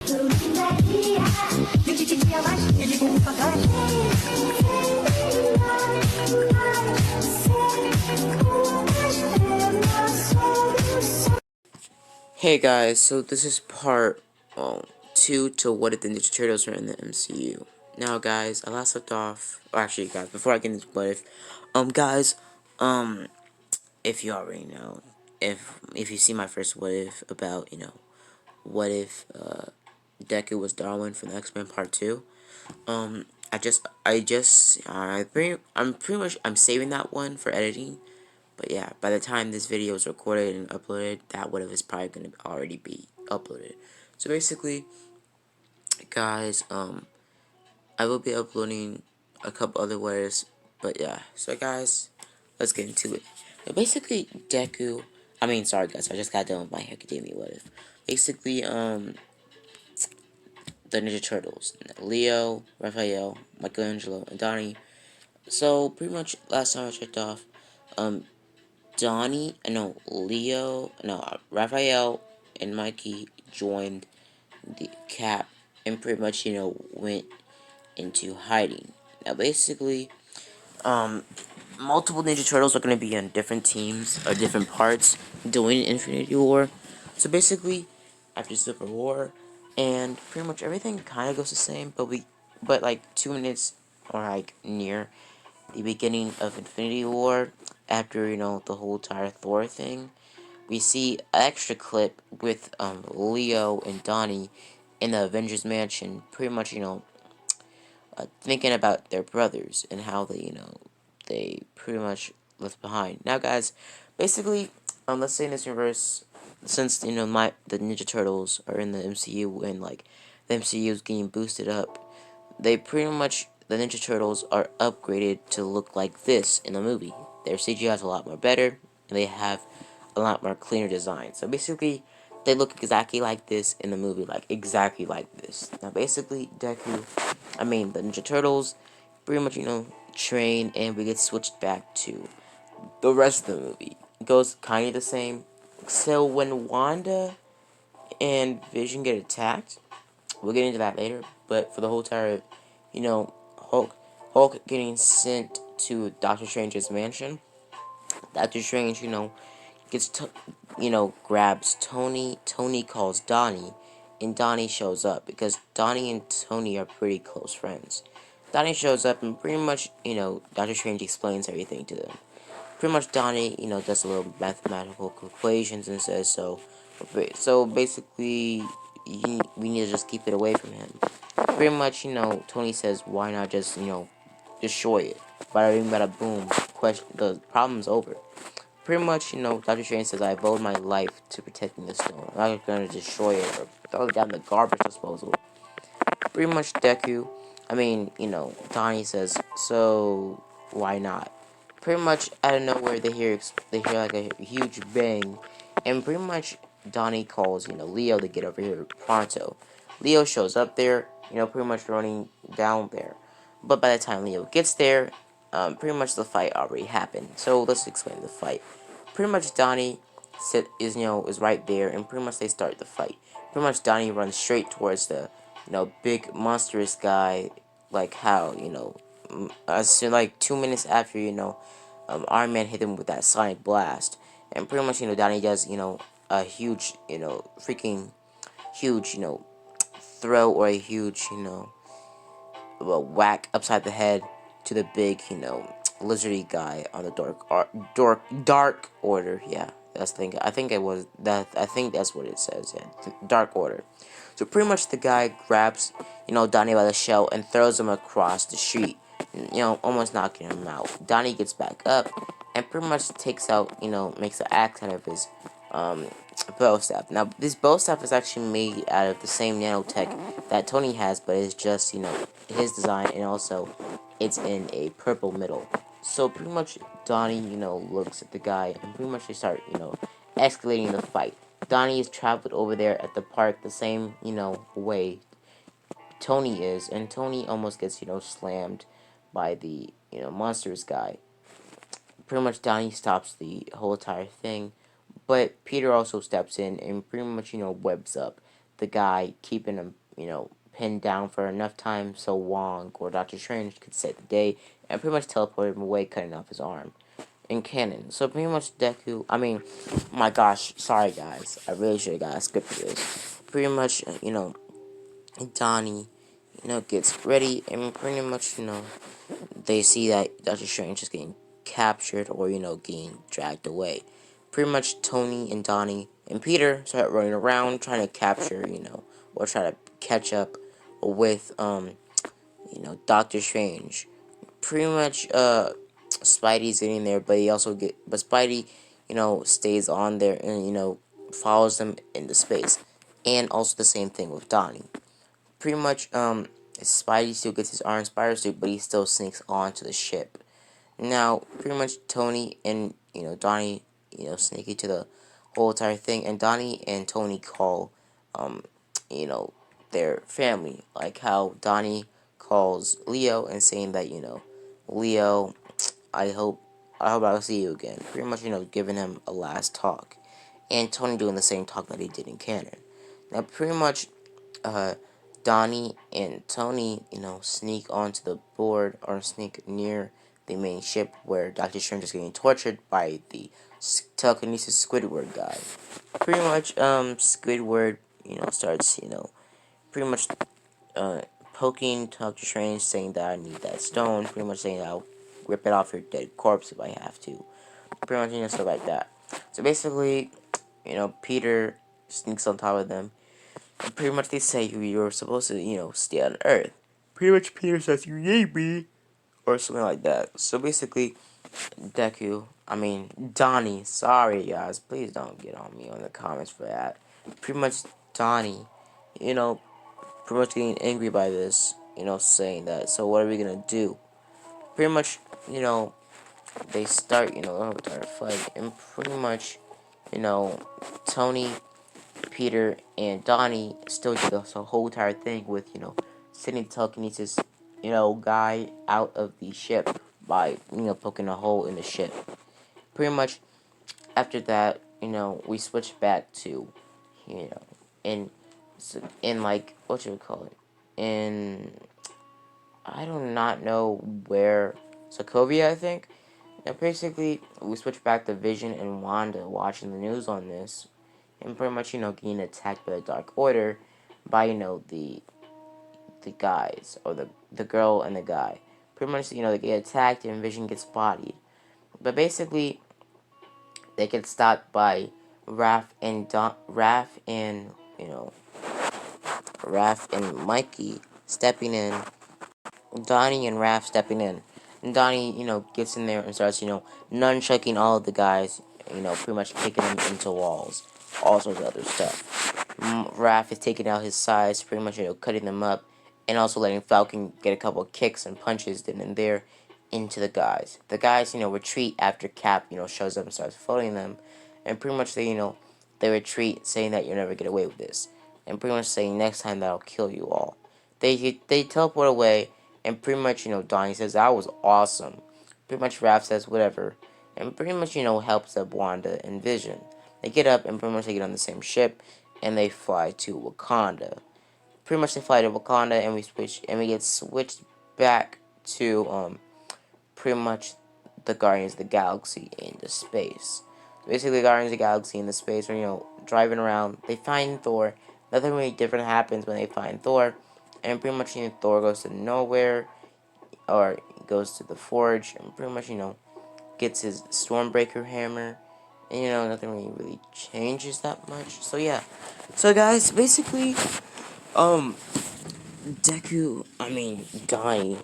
Hey guys, so this is part 2 to what if the Ninja Turtles are in the MCU. Now guys, I last left off, or actually guys, before I get into what if, guys, if you already know, if you see my first what if about, what if, Deku was Darwin from the X-Men Part 2, I'm pretty much, I'm saving that one for editing. But yeah, by the time this video is recorded and uploaded, that would have is probably going to already be uploaded. So basically, guys, I will be uploading a couple other words, but yeah. So guys, let's get into it. Now, basically, sorry guys, I just got done with my academia what if. Basically, the Ninja Turtles, Leo, Raphael, Michelangelo, and Donnie. So pretty much last time I checked off, Raphael and Mikey joined the Cap and pretty much, went into hiding. Now, basically, multiple Ninja Turtles are going to be on different teams or different parts doing Infinity War. So basically, after Civil War, and pretty much everything kind of goes the same, but like 2 minutes or like near the beginning of Infinity War, after, the whole entire Thor thing, we see an extra clip with, Leo and Donnie in the Avengers Mansion, pretty much, thinking about their brothers and how they pretty much left behind. Now, guys, basically, let's say in this universe, since, the Ninja Turtles are in the MCU and, like, the MCU is getting boosted up, the Ninja Turtles are upgraded to look like this in the movie. Their CGI is a lot more better, and they have a lot more cleaner design. So basically, they look exactly like this in the movie, like exactly like this. Now basically, the Ninja Turtles, pretty much, train, and we get switched back to the rest of the movie. It goes kind of the same. So when Wanda and Vision get attacked, we'll get into that later, but for the whole entire, Hulk getting sent to Doctor Strange's mansion, Doctor Strange, grabs Tony. Tony calls Donnie, and Donnie shows up because Donnie and Tony are pretty close friends. Donnie shows up, and pretty much, Doctor Strange explains everything to them. Pretty much, Donnie, does a little mathematical equations and says so. So basically, we need to just keep it away from him. Pretty much, Tony says, why not just, destroy it? Bada bing, bada boom. The problem's over. Pretty much, Doctor Strange says, I vowed my life to protecting the stone. I'm not gonna destroy it or throw it down the garbage disposal. Pretty much, Donnie says, so why not? Pretty much out of nowhere, they hear like a huge bang, and pretty much Donnie calls, Leo to get over here pronto. Leo shows up there, pretty much running down there. But by the time Leo gets there, pretty much the fight already happened. So let's explain the fight. Pretty much Donnie is right there, and pretty much they start the fight. Pretty much Donnie runs straight towards the, big monstrous guy, like how, as soon, like 2 minutes after, Iron Man hit him with that sonic blast, and pretty much, Donnie does, a huge, freaking huge, throw, or a huge, whack upside the head to the big, lizardy guy on the dark order. Yeah, that's the thing. I think it was that. I think that's what it says. Yeah, dark order. So pretty much the guy grabs, Donnie by the shell and throws him across the street, almost knocking him out. Donnie gets back up and pretty much takes out, makes an axe out of his bow staff. Now, this bow staff is actually made out of the same nanotech that Tony has, but it's just, his design, and also it's in a purple middle. So pretty much Donnie, looks at the guy, and pretty much they start, escalating the fight. Donnie is traveled over there at the park the same, way Tony is, and Tony almost gets, slammed by the, monsters guy. Pretty much Donnie stops the whole entire thing, but Peter also steps in and pretty much, webs up the guy, keeping him, pinned down for enough time so Wong or Doctor Strange could save the day and pretty much teleport him away, cutting off his arm. In canon. So pretty much Deku, I mean, my gosh, sorry guys, I really should have got a script for this. Pretty much, Donnie, gets ready and pretty much, they see that Doctor Strange is getting captured or, getting dragged away. Pretty much Tony and Donnie and Peter start running around trying to capture, or try to catch up with, Doctor Strange. Pretty much, Spidey's getting there, but Spidey, stays on there and, follows them into space. And also the same thing with Donnie. Pretty much, Spidey still gets his Iron Spider suit, but he still sneaks onto the ship. Now, pretty much Tony and, Donnie, sneak into the whole entire thing, and Donnie and Tony call, um, you know, their family. Like how Donnie calls Leo and saying that, Leo, I hope, I'll see you again. Pretty much, giving him a last talk. And Tony doing the same talk that he did in canon. Now, pretty much, uh, Donnie and Tony, sneak onto the board or sneak near the main ship where Doctor Strange is getting tortured by the telekinesis Squidward guy. Pretty much, Squidward, starts, pretty much, uh, poking Doctor Strange, saying that I need that stone. Pretty much saying I'll rip it off your dead corpse if I have to. Pretty much, stuff like that. So basically, Peter sneaks on top of them. And pretty much they say you're supposed to, stay on Earth. Pretty much Peter says, you need me. Or something like that. So basically, Donnie, sorry guys, please don't get on me on the comments for that. Pretty much Donnie, you know, pretty much getting angry by this, saying that, so what are we gonna do? Pretty much, they start, a fight, and pretty much, you know, Tony, Peter, and Donnie still do the whole entire thing with, sending telekinesis, guy out of the ship by, poking a hole in the ship. Pretty much, after that, we switch back to, you know, in, in like, what should we call it? In, I do not know where, Sokovia, I think? Now, basically, we switch back to Vision and Wanda watching the news on this, and pretty much, getting attacked by the Dark Order by, the guys, or the girl and the guy. Pretty much, they get attacked and Vision gets bodied. But basically, they get stopped by Raph and, you know, Raph and Mikey stepping in, Donnie and Raph stepping in. And Donnie, gets in there and starts, nunchucking all of the guys, pretty much kicking them into walls. All sorts of other stuff. Raph is taking out his sides, pretty much, cutting them up. And also letting Falcon get a couple of kicks and punches then and there into the guys. The guys, retreat after Cap, shows up and starts fighting them. And pretty much they retreat, saying that you'll never get away with this. And pretty much saying next time that I'll kill you all. They teleport away, and pretty much, Donnie says, that was awesome. Pretty much Raph says, whatever. And pretty much, helps up Wanda and Vision. They get up, and pretty much they get on the same ship, and they fly to Wakanda. Pretty much they fly to Wakanda, and we get switched back to, pretty much the Guardians of the Galaxy into space. So basically, Guardians of the Galaxy in the space are, driving around. They find Thor. Nothing really different happens when they find Thor. And pretty much, Thor goes to nowhere, or goes to the forge, and pretty much, gets his Stormbreaker hammer. And, nothing really changes that much. So, yeah. So, guys, basically, Donnie,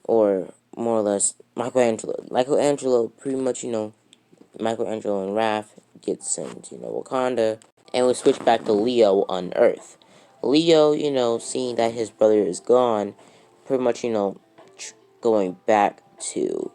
or more or less, Michelangelo, pretty much, Michelangelo and Raph get sent, Wakanda, and we switch back to Leo on Earth. Leo, seeing that his brother is gone, pretty much, going back to,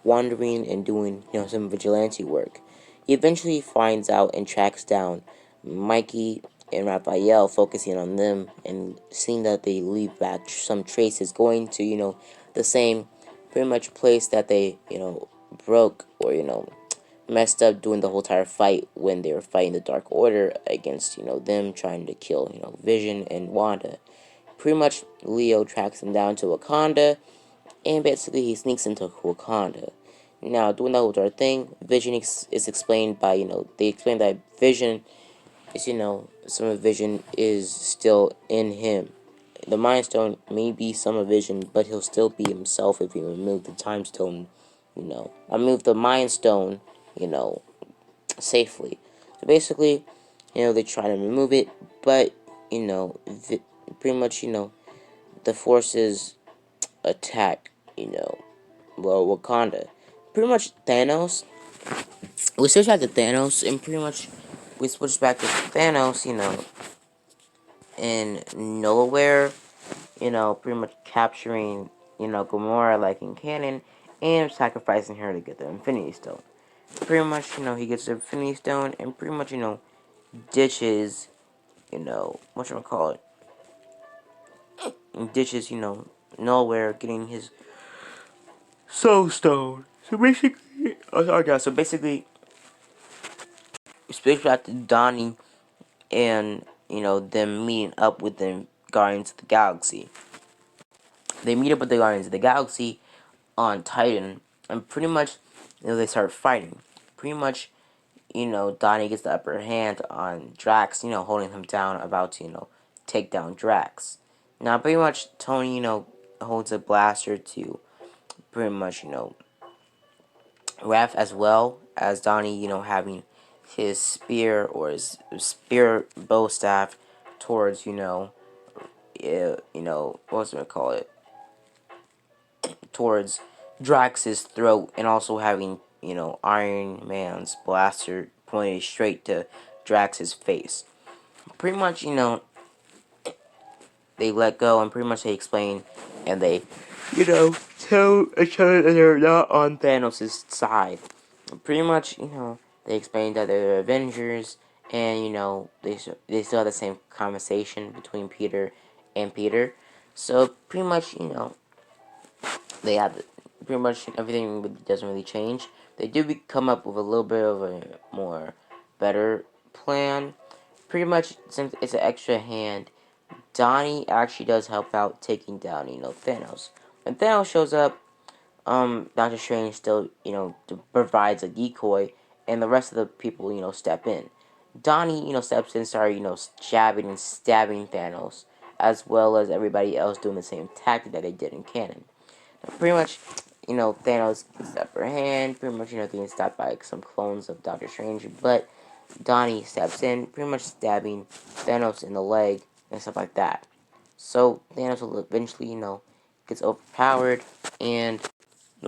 wandering and doing, some vigilante work. He eventually finds out and tracks down Mikey and Raphael, focusing on them and seeing that they leave back some traces, going to, the same pretty much place that they, broke or, messed up doing the whole entire fight when they were fighting the Dark Order against, them trying to kill, Vision and Wanda. Pretty much, Leo tracks them down to Wakanda, and basically he sneaks into Wakanda. Now, doing that whole entire thing, Vision is explained by, they explain that Vision is, some of Vision is still in him. The Mind Stone may be some of Vision, but he'll still be himself if you remove the Time Stone, remove the Mind Stone, safely. So basically, they try to remove it, but, pretty much, the forces attack, Wakanda. Pretty much Thanos, we switch back to Thanos, and pretty much we switch back to Thanos, in nowhere, pretty much capturing, Gamora like in canon, and sacrificing her to get the Infinity Stone. Pretty much, he gets the Infinity Stone, and pretty much, ditches, whatchamacallit, ditches, nowhere, getting his Soul Stone. So basically, oh sorry guys, so basically, we switch back to Donnie and, them meeting up with the Guardians of the Galaxy. They meet up with the Guardians of the Galaxy on Titan, and pretty much, they start fighting. Pretty much, Donnie gets the upper hand on Drax, holding him down, about to, take down Drax. Now, pretty much, Tony, holds a blaster to pretty much, Raph, as well as Donnie, having his spear or his spear bow staff towards, what's it gonna call it? Towards Drax's throat, and also having, Iron Man's blaster pointed straight to Drax's face. Pretty much, they let go, and pretty much they explain, and they, tell each other that they're not on Thanos' side. Pretty much, they explain that they're the Avengers, and, they still have the same conversation between Peter and Peter. So, pretty much, they have pretty much everything doesn't really change. They do come up with a little bit of a more better plan. Pretty much, since it's an extra hand, Donnie actually does help out taking down, Thanos. When Thanos shows up, Doctor Strange still, provides a decoy, and the rest of the people, step in. Donnie, steps in, started, jabbing and stabbing Thanos, as well as everybody else doing the same tactic that they did in canon. Pretty much, Thanos gets the upper hand, pretty much, getting stopped by some clones of Doctor Strange, but Donnie steps in, pretty much stabbing Thanos in the leg and stuff like that. So Thanos will eventually, gets overpowered, and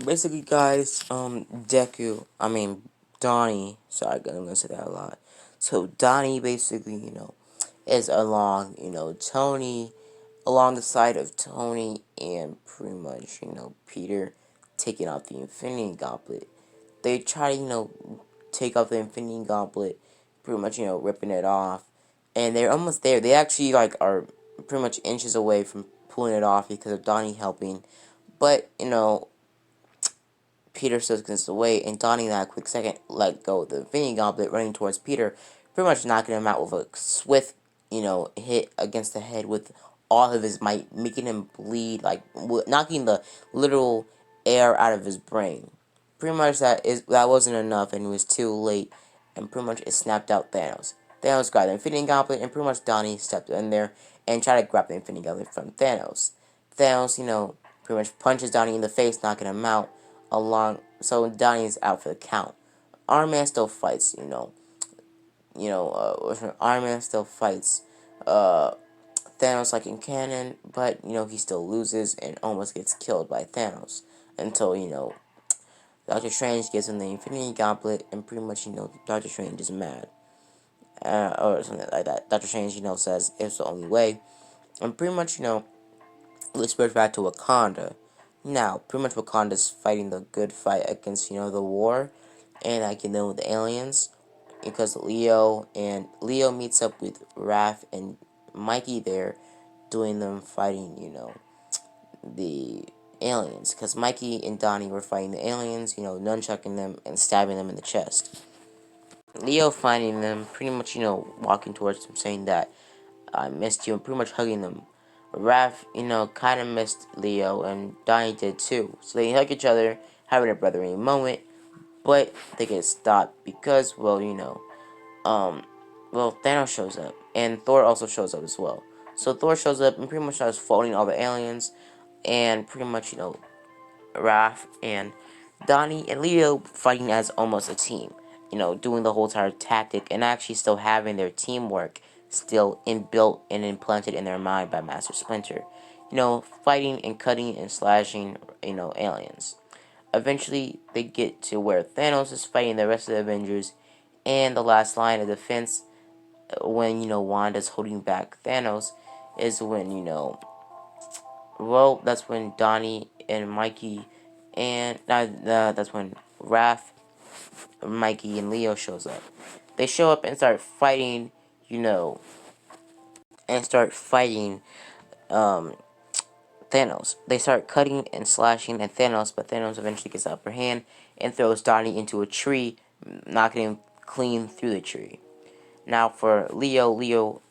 basically, guys, Donnie, sorry, I'm gonna say that a lot. So Donnie basically, is along, Tony, along the side of Tony, and pretty much, Peter taking off the Infinity Gauntlet. They try to, take off the Infinity Gauntlet, pretty much, ripping it off, and they're almost there. They actually, like, are pretty much inches away from pulling it off because of Donnie helping, but, Peter still gets away, and Donnie, in that quick second, let go of the Infinity Gauntlet, running towards Peter, pretty much knocking him out with a swift, hit against the head with all of his might, making him bleed, like, knocking the literal air out of his brain. Pretty much that wasn't enough, and it was too late, and pretty much it snapped out Thanos. Thanos got the Infinity Gauntlet, and pretty much Donnie stepped in there and tried to grab the Infinity Gauntlet from Thanos. Thanos, pretty much punches Donnie in the face, knocking him out along, so Donnie's out for the count. Iron Man still fights, Iron Man still fights, Thanos like in canon, but, he still loses and almost gets killed by Thanos, until, Doctor Strange gives him the Infinity Gauntlet, and pretty much, Doctor Strange is mad, or something like that. Doctor Strange, says it's the only way, and pretty much, let's switch back to Wakanda. Now, pretty much Wakanda's fighting the good fight against, the war, and like, the aliens, because Leo meets up with Raph and Mikey there, doing them fighting, the aliens, because Mikey and Donnie were fighting the aliens, nunchucking them and stabbing them in the chest. Leo finding them, pretty much, walking towards them, saying that I missed you, and pretty much hugging them. Raph, kind of missed Leo, and Donnie did too. So they hug each other, having a brotherly moment, but they get stopped because, Thanos shows up, and Thor also shows up as well. So Thor shows up and pretty much starts fighting all the aliens, and pretty much, Raph and Donnie and Leo fighting as almost a team. Doing the whole entire tactic and actually still having their teamwork still inbuilt and implanted in their mind by Master Splinter. Fighting and cutting and slashing, aliens. Eventually, they get to where Thanos is fighting the rest of the Avengers, and the last line of defense, when, Wanda's holding back Thanos, is when, that's when Donnie and Mikey, and that's when Raph, Mikey, and Leo shows up. They show up and start fighting, you know, and start fighting Thanos. They start cutting and slashing at Thanos, but Thanos eventually gets the upper hand and throws Donnie into a tree, knocking him clean through the tree. Now for Leo,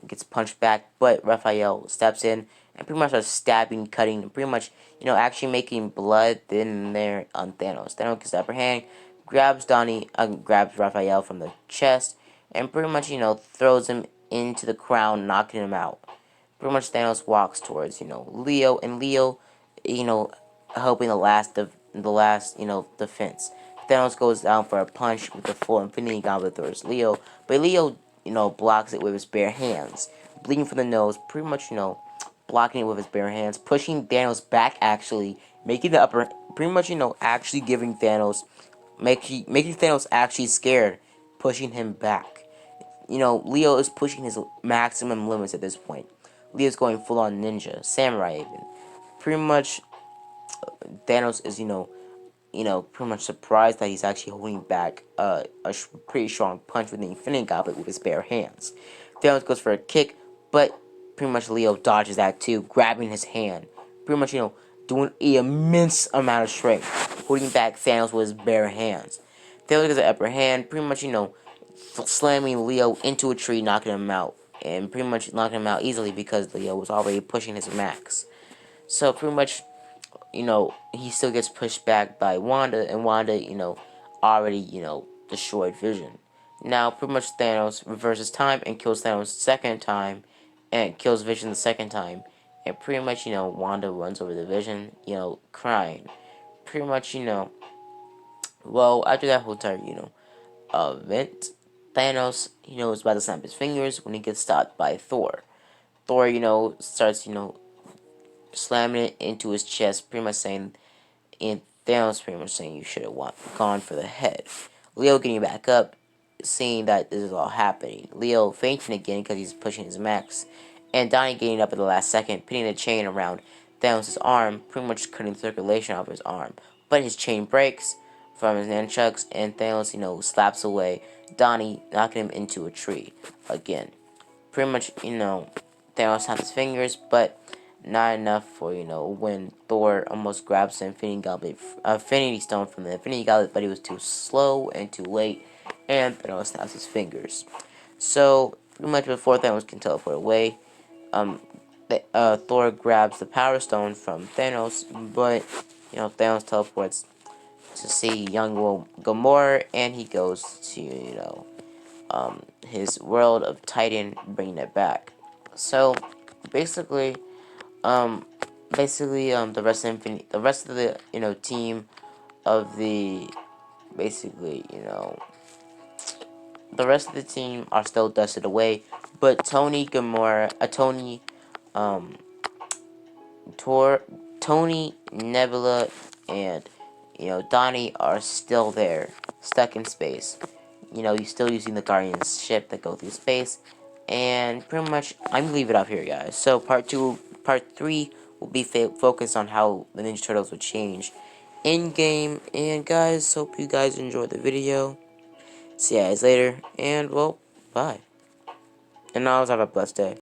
gets punched back, but Raphael steps in and pretty much starts stabbing, cutting, and pretty much, actually making blood in there on Thanos. Thanos gets the upper hand, grabs grabs Raphael from the chest, and pretty much, throws him into the ground, knocking him out. Pretty much Thanos walks towards, Leo, and Leo, you know, helping the last defense. Thanos goes down for a punch with the full Infinity Gauntlet towards Leo, but Leo, blocks it with his bare hands, bleeding from the nose, pretty much, blocking it with his bare hands, pushing Thanos back, actually, making the upper, pretty much, actually giving Thanos, making Thanos actually scared, pushing him back. Leo is pushing his maximum limits at this point. Leo's going full on ninja, samurai even. Pretty much, Thanos is, pretty much surprised that he's actually holding back a pretty strong punch with the Infinity Gauntlet with his bare hands. Thanos goes for a kick, but pretty much Leo dodges that too, grabbing his hand. Pretty much, doing an immense amount of strength, holding back Thanos with his bare hands. Thanos gets an upper hand, pretty much, slamming Leo into a tree, knocking him out. And pretty much knocking him out easily because Leo was already pushing his max. So pretty much, he still gets pushed back by Wanda, and Wanda, already, destroyed Vision. Now, pretty much Thanos reverses time and kills Thanos the second time, and kills Vision the second time. And pretty much, Wanda runs over the Vision, crying. Pretty much, after that whole entire, event, Thanos, is about to snap his fingers when he gets stopped by Thor. Thor, starts, slamming it into his chest, pretty much saying, and Thanos pretty much saying you should have gone for the head. Leo getting back up, seeing that this is all happening. Leo fainting again because he's pushing his max. And Donnie getting up at the last second, pinning the chain around Thanos' arm, pretty much cutting circulation off his arm. But his chain breaks from his nunchucks, and Thanos, slaps away Donnie, knocking him into a tree again. Pretty much, Thanos snaps his fingers, but not enough for, when Thor almost grabs the Infinity Stone from the Infinity Gauntlet, but he was too slow and too late, and Thanos snaps his fingers. So, pretty much before Thanos can teleport away, Thor grabs the Power Stone from Thanos, but, Thanos teleports to see young Gamora, and he goes to, his world of Titan, bringing it back. So, basically, the rest of the, team of the, basically, the rest of the team are still dusted away, but Tony, Gamora, um, Tony, Nebula, and, Donnie are still there, stuck in space. You're still using the Guardians ship that go through space, and pretty much, I'm gonna leave it up here, guys. So, part 3 will be focused on how the Ninja Turtles would change in-game, and guys, hope you guys enjoyed the video. See you guys later, and, well, bye. And always have a blessed day.